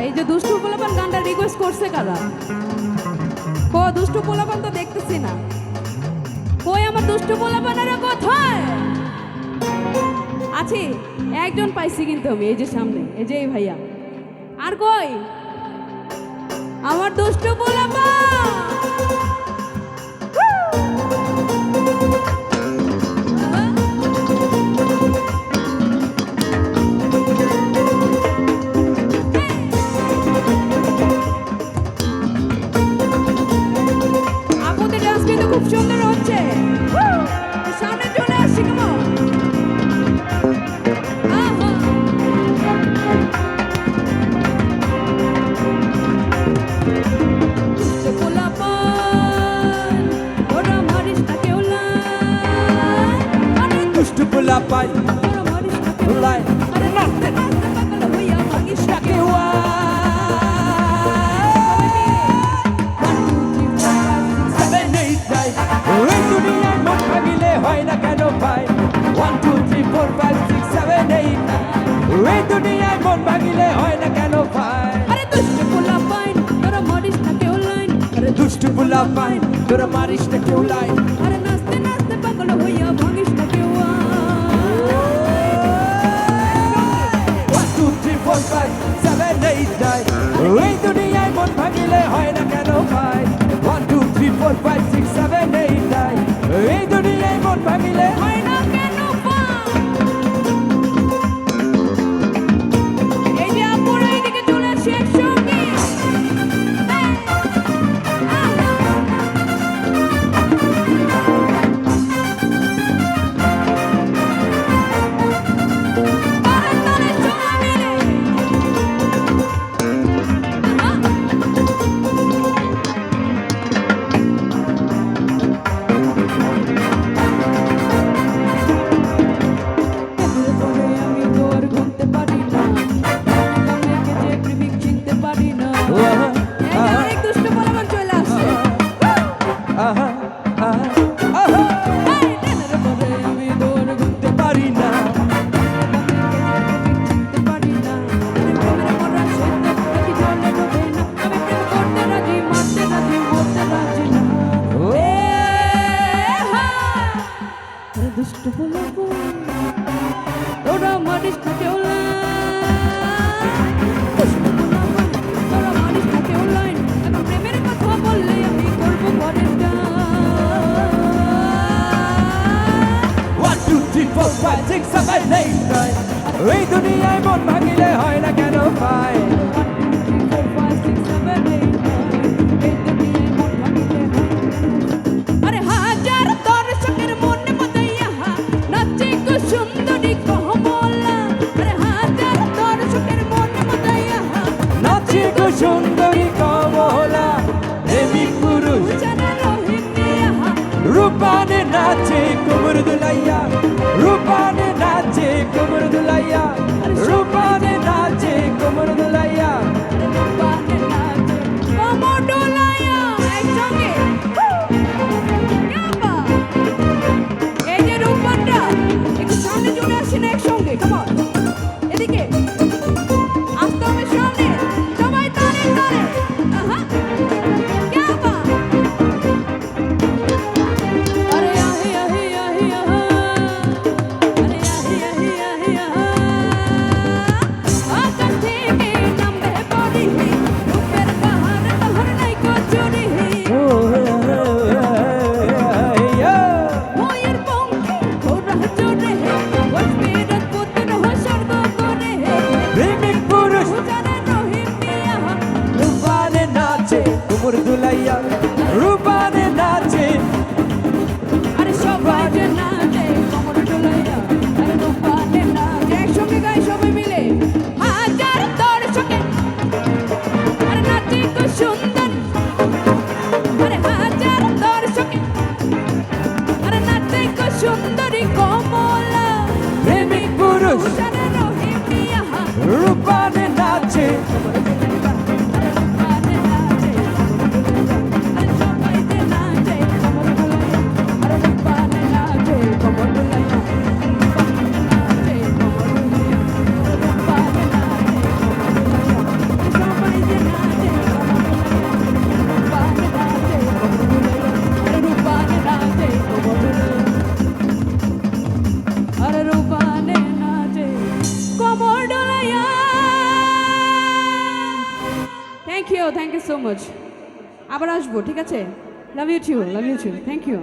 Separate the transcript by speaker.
Speaker 1: এই যে দুষ্টু পোলাপান গানটা রিকোয়েস্ট করছে কারা? ও দুষ্টু পোলাপান তো দেখতেছি না। কই আমার দুষ্টু পোলাপানেরা কোথায়? আছি, একজন পাইছি কিন্তু আমি, এই যে সামনে, এই যে এই ভাইয়া। আর কই আমার দুষ্টু পোলাপান? আপুদের ডান্স কিন্তু খুব সুন্দর হচ্ছে। সামনে চলে আসছি, কেমন
Speaker 2: দুষ্টু পোলাপান লাই নাচতে নাচতে ওয়া এই দুনিয়ায় মন ভাঙিলে হয় না কেন ভাই? 1 2 3 4 5 6 7 8 9 এই দুনিয়ায় মন ভাঙিলে হয় না কেন ভাই?
Speaker 1: আরে দুষ্টু পোলাপান তোরা মারিস না কেউ লাইন।
Speaker 2: আরে দুষ্টু পোলাপান তোরা মারিস না কেউ লাইন।
Speaker 1: আরে নাচতে নাচতে পাগল হইয়া ভাঙিস না কেউ
Speaker 2: 1 2 3 4 5 7 8 9 এই দুনিয়ায় মন ভাঙিলে হয় না কেন ভাই? 1 2 3 4 5 6 7 8 9 এই দুনিয়ায় মন ভাঙিলে
Speaker 1: হয় না কেন এই যে আপুরা এদিকে চলে আসি একসঙ্গে। আমি তো আর ঘুমতে পারি না, কালকে যে প্রেমিক চিনতে পারি না। এই যে আরেক দুষ্টু পোলাপান চলে আসছে।
Speaker 2: আহা আহা আহা
Speaker 1: এই টেনের পরে আমি তো আর ঘুমতে
Speaker 2: পারি না
Speaker 1: চিনতে পারি না। আরে প্রেমের মরা সত্য নাকি জলে ডুবে না। আমি প্রেম করতে রাজি, মারতে রাজি, মরতে রাজি না। এ হা আরে দুষ্টু পোলাপান তোরা মারিস না কেউ লাইন। দুষ্টু পোলাপান তোরা মারিস না কেউ লাইন। এখন প্রেমের কথা বললে আমি করবো ঘরের গান।
Speaker 2: 1 2 3 4 5 6 7 8 9 এই দুনিয়ায় মন ভাঙিলে হয় না কেন ভাই?
Speaker 1: আরে হাজার দর্শকের মনে মজাইয়া নাচে গো সুন্দরী কমলা। আরে হাজার দর্শকের মনে মজাইয়া
Speaker 2: নাচে গো সুন্দরী কমলা প্রেমিক পুরুষ
Speaker 1: জানা রোহিণী
Speaker 2: রূপানে নাচে কোমর দুলাইয়া রূপানে নাচে কোমর দুলাইয়া রূপানে নাচে কোমর দুলাইয়া
Speaker 1: রূপানে নাচে কোমর ডোলাইয়া। একসঙ্গে ইয়াবা এই যে রূপানটা একটু সামনে চলে আসেন একসঙ্গে। কেমন এদিকে আসতে হবে সামনে, সবাই তালে তালে। আহা ইয়াবা আরে আহে আহে আহে আহা আরে থ্যাংক ইউ সো মাচ। আবার আসবো, ঠিক আছে? Love you too, thank you.